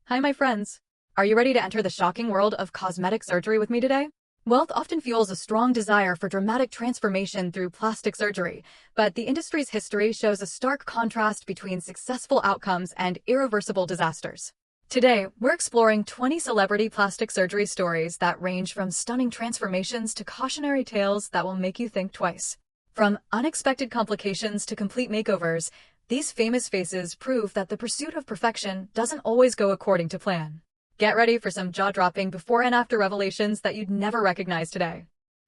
Hi, my friends. Are you ready to enter the shocking world of cosmetic surgery with me today? Wealth often fuels a strong desire for dramatic transformation through plastic surgery, but the industry's history shows a stark contrast between successful outcomes and irreversible disasters. Today, we're exploring 20 celebrity plastic surgery stories that range from stunning transformations to cautionary tales that will make you think twice. From unexpected complications to complete makeovers, these famous faces prove that the pursuit of perfection doesn't always go according to plan. Get ready for some jaw-dropping before and after revelations that you'd never recognize today.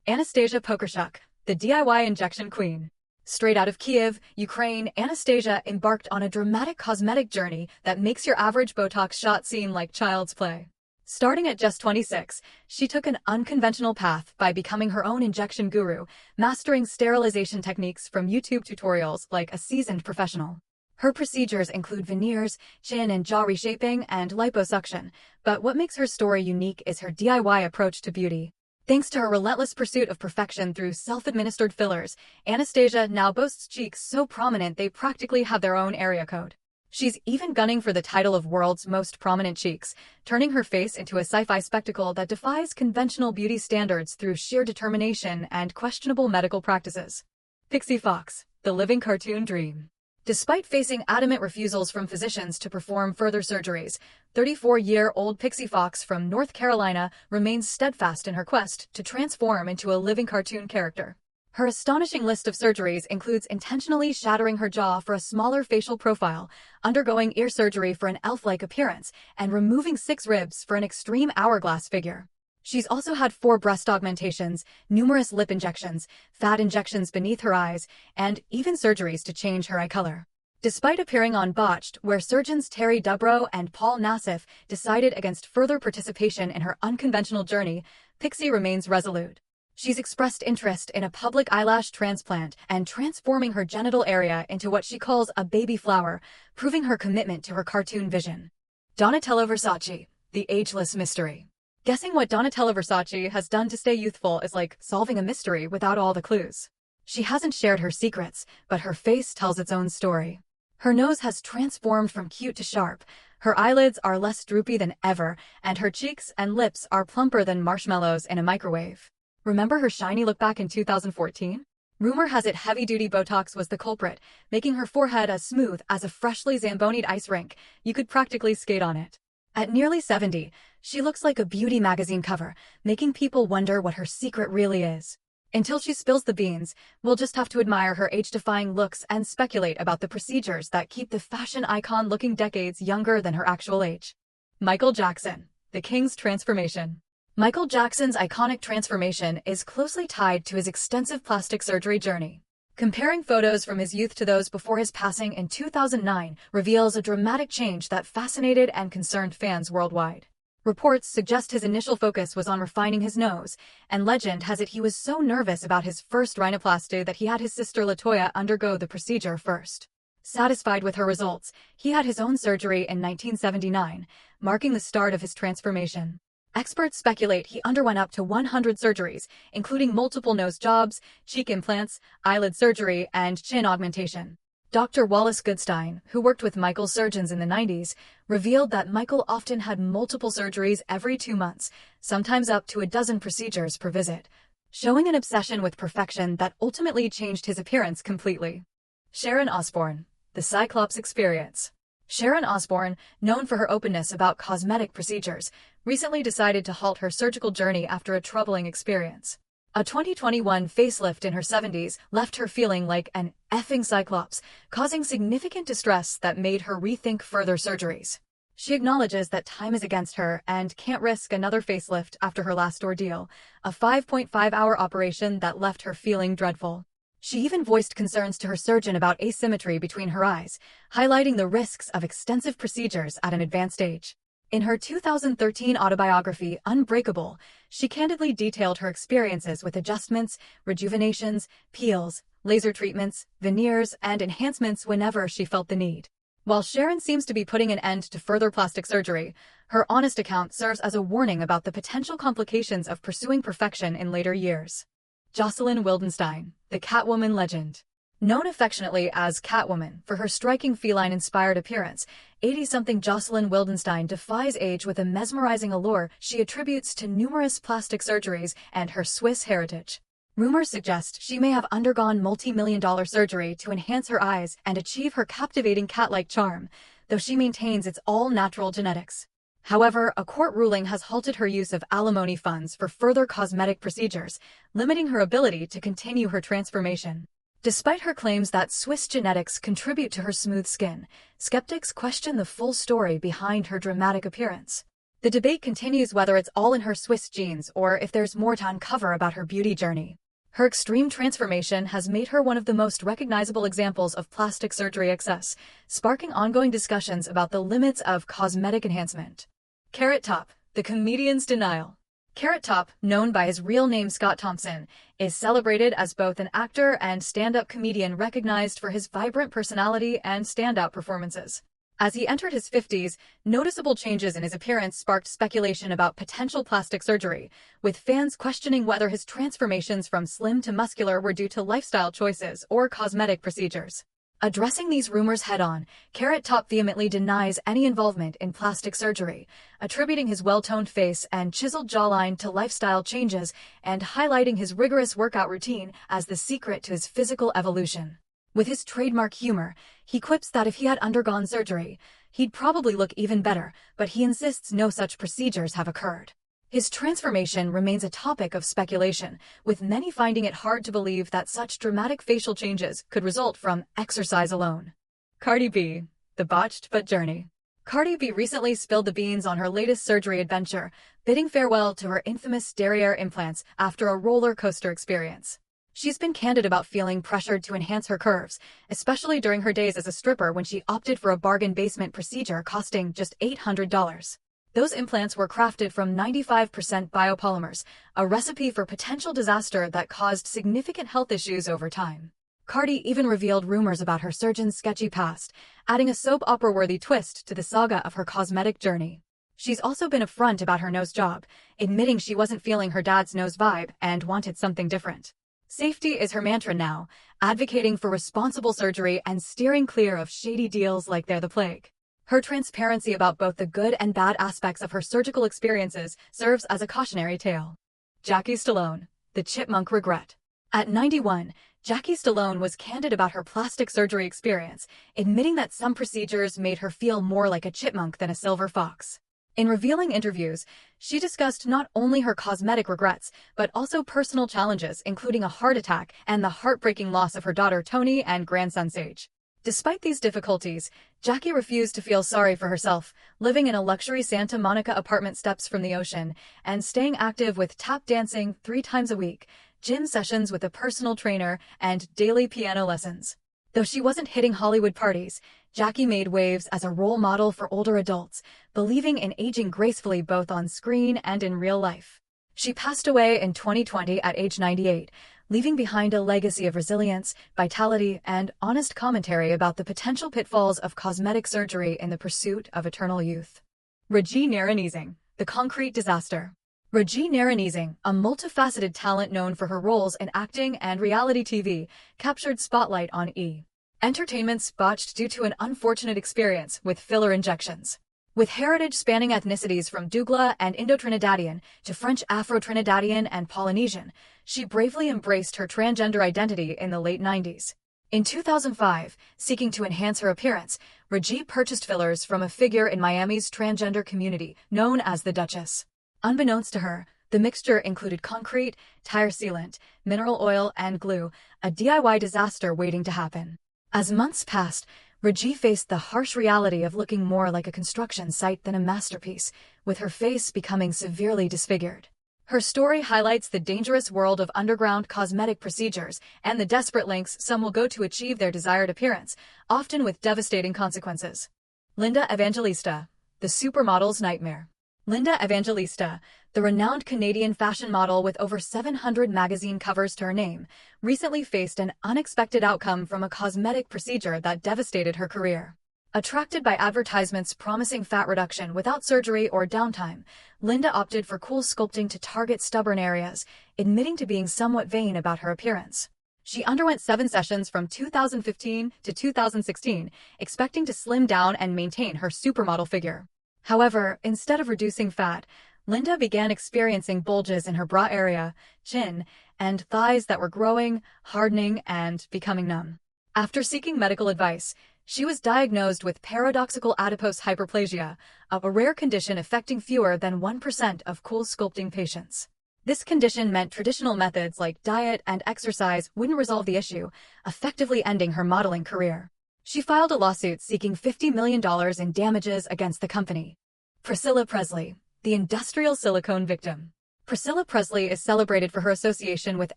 Anastasia pokreshchuk, the DIY injection queen. Straight out of Kiev, Ukraine, Anastasia embarked on a dramatic cosmetic journey that makes your average Botox shot seem like child's play. Starting at just 26, she took an unconventional path by becoming her own injection guru, mastering sterilization techniques from YouTube tutorials like a seasoned professional. Her procedures include veneers, chin and jaw reshaping, and liposuction, but what makes her story unique is her DIY approach to beauty. Thanks to her relentless pursuit of perfection through self-administered fillers, Anastasia now boasts cheeks so prominent they practically have their own area code. She's even gunning for the title of world's most prominent cheeks, turning her face into a sci-fi spectacle that defies conventional beauty standards through sheer determination and questionable medical practices. Pixie Fox, the living cartoon dream. Despite facing adamant refusals from physicians to perform further surgeries, 34-year-old Pixie Fox from North Carolina remains steadfast in her quest to transform into a living cartoon character. Her astonishing list of surgeries includes intentionally shattering her jaw for a smaller facial profile, undergoing ear surgery for an elf-like appearance, and removing 6 ribs for an extreme hourglass figure. She's also had 4 breast augmentations, numerous lip injections, fat injections beneath her eyes, and even surgeries to change her eye color. Despite appearing on Botched, where surgeons Terry Dubrow and Paul Nassif decided against further participation in her unconventional journey, Pixie remains resolute. She's expressed interest in a public eyelash transplant and transforming her genital area into what she calls a baby flower, proving her commitment to her cartoon vision. Donatella Versace, the ageless mystery. Guessing what Donatella Versace has done to stay youthful is like solving a mystery without all the clues. She hasn't shared her secrets, but her face tells its own story. Her nose has transformed from cute to sharp, her eyelids are less droopy than ever, and her cheeks and lips are plumper than marshmallows in a microwave. Remember her shiny look back in 2014? Rumor has it heavy-duty Botox was the culprit, making her forehead as smooth as a freshly Zambonied ice rink. You could practically skate on it. At nearly 70, she looks like a beauty magazine cover, making people wonder what her secret really is. Until she spills the beans, we'll just have to admire her age-defying looks and speculate about the procedures that keep the fashion icon looking decades younger than her actual age. Michael Jackson, the King's transformation. Michael Jackson's iconic transformation is closely tied to his extensive plastic surgery journey. Comparing photos from his youth to those before his passing in 2009 reveals a dramatic change that fascinated and concerned fans worldwide. Reports suggest his initial focus was on refining his nose, and legend has it he was so nervous about his first rhinoplasty that he had his sister LaToya undergo the procedure first. Satisfied with her results, he had his own surgery in 1979, marking the start of his transformation. Experts speculate he underwent up to 100 surgeries, including multiple nose jobs, cheek implants, eyelid surgery, and chin augmentation. Dr. Wallace Goodstein, who worked with Michael's surgeons in the 90s, revealed that Michael often had multiple surgeries every 2 months, sometimes up to a dozen procedures per visit, showing an obsession with perfection that ultimately changed his appearance completely. Sharon Osbourne, the Cyclops experience. Sharon Osbourne, known for her openness about cosmetic procedures, recently decided to halt her surgical journey after a troubling experience. A 2021 facelift in her 70s left her feeling like an effing cyclops, causing significant distress that made her rethink further surgeries. She acknowledges that time is against her and can't risk another facelift after her last ordeal, a 5.5-hour operation that left her feeling dreadful. She even voiced concerns to her surgeon about asymmetry between her eyes, highlighting the risks of extensive procedures at an advanced age. In her 2013 autobiography, Unbreakable, she candidly detailed her experiences with adjustments, rejuvenations, peels, laser treatments, veneers, and enhancements whenever she felt the need. While Sharon seems to be putting an end to further plastic surgery, her honest account serves as a warning about the potential complications of pursuing perfection in later years. Jocelyn Wildenstein, the Catwoman legend. Known affectionately as Catwoman for her striking feline-inspired appearance, 80-something Jocelyn Wildenstein defies age with a mesmerizing allure she attributes to numerous plastic surgeries and her Swiss heritage. Rumors suggest she may have undergone multi-million-dollar surgery to enhance her eyes and achieve her captivating cat-like charm, though she maintains it's all natural genetics. However, a court ruling has halted her use of alimony funds for further cosmetic procedures, limiting her ability to continue her transformation. Despite her claims that Swiss genetics contribute to her smooth skin, skeptics question the full story behind her dramatic appearance. The debate continues whether it's all in her Swiss genes or if there's more to uncover about her beauty journey. Her extreme transformation has made her one of the most recognizable examples of plastic surgery excess, sparking ongoing discussions about the limits of cosmetic enhancement. Carrot Top, the comedian's denial. Carrot Top, known by his real name Scott Thompson, is celebrated as both an actor and stand-up comedian recognized for his vibrant personality and standout performances. As he entered his 50s, noticeable changes in his appearance sparked speculation about potential plastic surgery, with fans questioning whether his transformations from slim to muscular were due to lifestyle choices or cosmetic procedures. Addressing these rumors head-on, Carrot Top vehemently denies any involvement in plastic surgery, attributing his well-toned face and chiseled jawline to lifestyle changes and highlighting his rigorous workout routine as the secret to his physical evolution. With his trademark humor, he quips that if he had undergone surgery, he'd probably look even better, but he insists no such procedures have occurred. His transformation remains a topic of speculation, with many finding it hard to believe that such dramatic facial changes could result from exercise alone. Cardi B, the botched but journey. Cardi B recently spilled the beans on her latest surgery adventure, bidding farewell to her infamous derriere implants after a roller coaster experience. She's been candid about feeling pressured to enhance her curves, especially during her days as a stripper when she opted for a bargain basement procedure costing just $800. Those implants were crafted from 95% biopolymers, a recipe for potential disaster that caused significant health issues over time. Cardi even revealed rumors about her surgeon's sketchy past, adding a soap opera-worthy twist to the saga of her cosmetic journey. She's also been upfront about her nose job, admitting she wasn't feeling her dad's nose vibe and wanted something different. Safety is her mantra now, advocating for responsible surgery and steering clear of shady deals like they're the plague. Her transparency about both the good and bad aspects of her surgical experiences serves as a cautionary tale. Jackie Stallone, the chipmunk regret. At 91, Jackie Stallone was candid about her plastic surgery experience, admitting that some procedures made her feel more like a chipmunk than a silver fox. In revealing interviews, she discussed not only her cosmetic regrets, but also personal challenges, including a heart attack and the heartbreaking loss of her daughter Toni and grandson Sage. Despite these difficulties, Jackie refused to feel sorry for herself, living in a luxury Santa Monica apartment steps from the ocean, and staying active with tap dancing 3 times a week, gym sessions with a personal trainer, and daily piano lessons. Though she wasn't hitting Hollywood parties, Jackie made waves as a role model for older adults, believing in aging gracefully both on screen and in real life. She passed away in 2020 at age 98, leaving behind a legacy of resilience, vitality, and honest commentary about the potential pitfalls of cosmetic surgery in the pursuit of eternal youth. Rajee narinesingh, the concrete disaster. Rajee narinesingh, a multifaceted talent known for her roles in acting and reality TV, captured spotlight on E! Entertainment's botched due to an unfortunate experience with filler injections. With heritage spanning ethnicities from Douglas and Indo-Trinidadian to French Afro-Trinidadian and Polynesian, she bravely embraced her transgender identity in the late 90s. In 2005, seeking to enhance her appearance, Rajee purchased fillers from a figure in Miami's transgender community known as the Duchess. Unbeknownst to her, the mixture included concrete, tire sealant, mineral oil, and glue, a DIY disaster waiting to happen. As months passed, Rajee faced the harsh reality of looking more like a construction site than a masterpiece, with her face becoming severely disfigured. Her story highlights the dangerous world of underground cosmetic procedures and the desperate lengths some will go to achieve their desired appearance, often with devastating consequences. Linda Evangelista, the supermodel's nightmare. Linda Evangelista, the renowned Canadian fashion model with over 700 magazine covers to her name, recently faced an unexpected outcome from a cosmetic procedure that devastated her career. Attracted by advertisements promising fat reduction without surgery or downtime, Linda opted for cool sculpting to target stubborn areas, admitting to being somewhat vain about her appearance. She underwent 7 sessions from 2015 to 2016, expecting to slim down and maintain her supermodel figure. However, instead of reducing fat, Linda began experiencing bulges in her bra area, chin, and thighs that were growing, hardening, and becoming numb. After seeking medical advice, she was diagnosed with paradoxical adipose hyperplasia, a rare condition affecting fewer than 1% of cool sculpting patients. This condition meant traditional methods like diet and exercise wouldn't resolve the issue, effectively ending her modeling career. She filed a lawsuit seeking $50 million in damages against the company. Priscilla Presley, the industrial silicone victim. Priscilla Presley is celebrated for her association with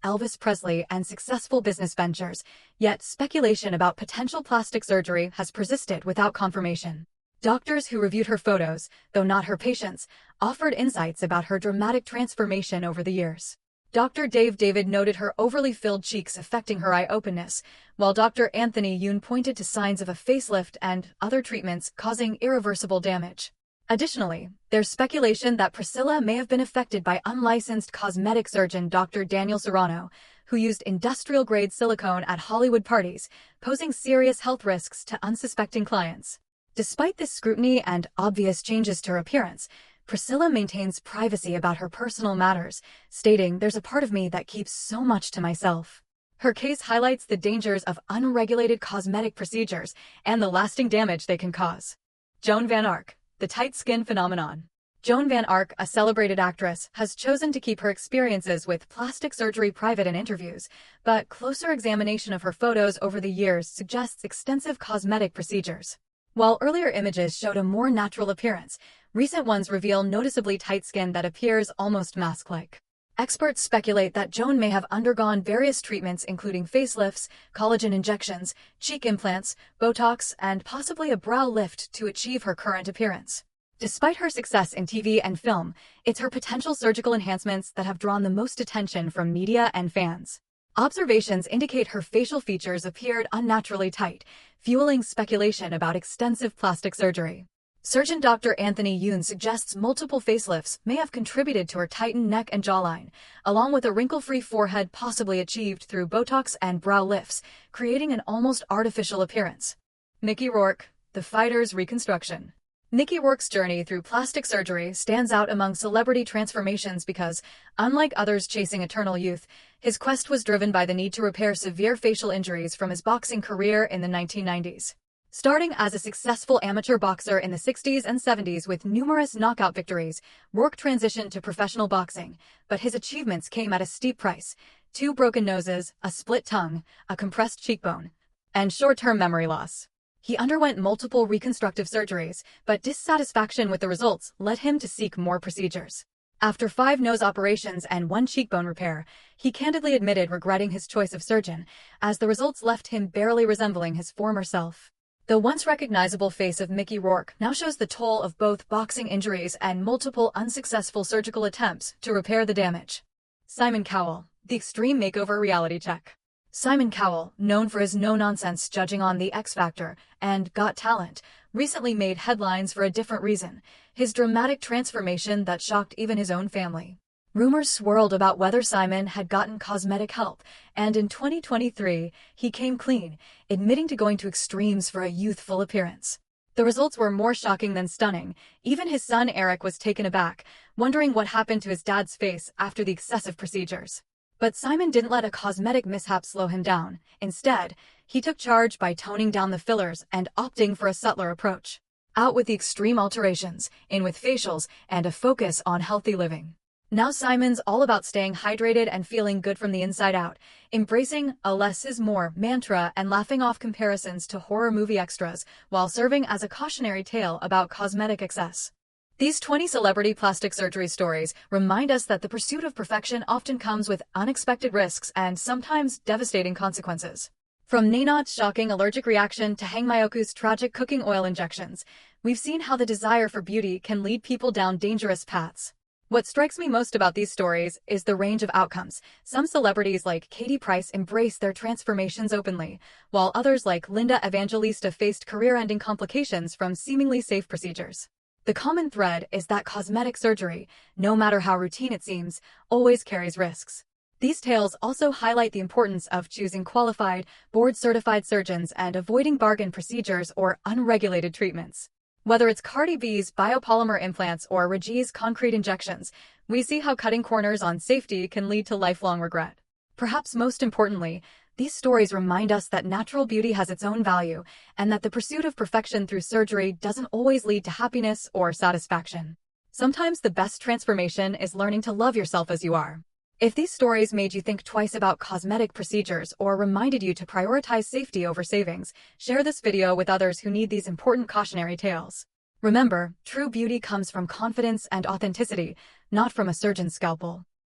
Elvis Presley and successful business ventures, yet speculation about potential plastic surgery has persisted without confirmation. Doctors who reviewed her photos, though not her patients, offered insights about her dramatic transformation over the years. Dr. Dave David noted her overly filled cheeks affecting her eye openness, while Dr. Anthony Yoon pointed to signs of a facelift and other treatments causing irreversible damage. Additionally, there's speculation that Priscilla may have been affected by unlicensed cosmetic surgeon Dr. Daniel Serrano, who used industrial-grade silicone at Hollywood parties, posing serious health risks to unsuspecting clients. Despite this scrutiny and obvious changes to her appearance, Priscilla maintains privacy about her personal matters, stating, "There's a part of me that keeps so much to myself." Her case highlights the dangers of unregulated cosmetic procedures and the lasting damage they can cause. Joan Van Ark, the tight skin phenomenon. Joan Van Ark, a celebrated actress, has chosen to keep her experiences with plastic surgery private in interviews, but closer examination of her photos over the years suggests extensive cosmetic procedures. While earlier images showed a more natural appearance, recent ones reveal noticeably tight skin that appears almost mask-like. Experts speculate that Joan may have undergone various treatments including facelifts, collagen injections, cheek implants, Botox, and possibly a brow lift to achieve her current appearance. Despite her success in TV and film, it's her potential surgical enhancements that have drawn the most attention from media and fans. Observations indicate her facial features appeared unnaturally tight, fueling speculation about extensive plastic surgery. Surgeon Dr. Anthony Yoon suggests multiple facelifts may have contributed to her tightened neck and jawline, along with a wrinkle-free forehead possibly achieved through Botox and brow lifts, creating an almost artificial appearance. Mickey Rourke, the fighter's reconstruction. Mickey Rourke's journey through plastic surgery stands out among celebrity transformations because, unlike others chasing eternal youth, his quest was driven by the need to repair severe facial injuries from his boxing career in the 1990s. Starting as a successful amateur boxer in the 60s and 70s with numerous knockout victories, Rourke transitioned to professional boxing, but his achievements came at a steep price: 2 broken noses, a split tongue, a compressed cheekbone, and short-term memory loss. He underwent multiple reconstructive surgeries, but dissatisfaction with the results led him to seek more procedures. After 5 nose operations and 1 cheekbone repair, he candidly admitted regretting his choice of surgeon, as the results left him barely resembling his former self. The once recognizable face of Mickey Rourke now shows the toll of both boxing injuries and multiple unsuccessful surgical attempts to repair the damage. Simon Cowell, the extreme makeover reality check. Simon Cowell, known for his no-nonsense judging on The X Factor and Got Talent, recently made headlines for a different reason: his dramatic transformation that shocked even his own family. Rumors swirled about whether Simon had gotten cosmetic help, and in 2023, he came clean, admitting to going to extremes for a youthful appearance. The results were more shocking than stunning. Even his son Eric was taken aback, wondering what happened to his dad's face after the excessive procedures. But Simon didn't let a cosmetic mishap slow him down. Instead, he took charge by toning down the fillers and opting for a subtler approach. Out with the extreme alterations, in with facials, and a focus on healthy living. Now Simon's all about staying hydrated and feeling good from the inside out, embracing a less is more mantra and laughing off comparisons to horror movie extras while serving as a cautionary tale about cosmetic excess. These 20 celebrity plastic surgery stories remind us that the pursuit of perfection often comes with unexpected risks and sometimes devastating consequences. From Nainat's shocking allergic reaction to Hang Myoku's tragic cooking oil injections, we've seen how the desire for beauty can lead people down dangerous paths. What strikes me most about these stories is the range of outcomes. Some celebrities like Katie Price embrace their transformations openly, while others like Linda Evangelista faced career-ending complications from seemingly safe procedures. The common thread is that cosmetic surgery, no matter how routine it seems, always carries risks. These tales also highlight the importance of choosing qualified, board-certified surgeons and avoiding bargain procedures or unregulated treatments. Whether it's Cardi B's biopolymer implants or Rajee's concrete injections, we see how cutting corners on safety can lead to lifelong regret. Perhaps most importantly, these stories remind us that natural beauty has its own value and that the pursuit of perfection through surgery doesn't always lead to happiness or satisfaction. Sometimes the best transformation is learning to love yourself as you are. If these stories made you think twice about cosmetic procedures or reminded you to prioritize safety over savings, share this video with others who need these important cautionary tales. Remember, true beauty comes from confidence and authenticity, not from a surgeon's scalpel.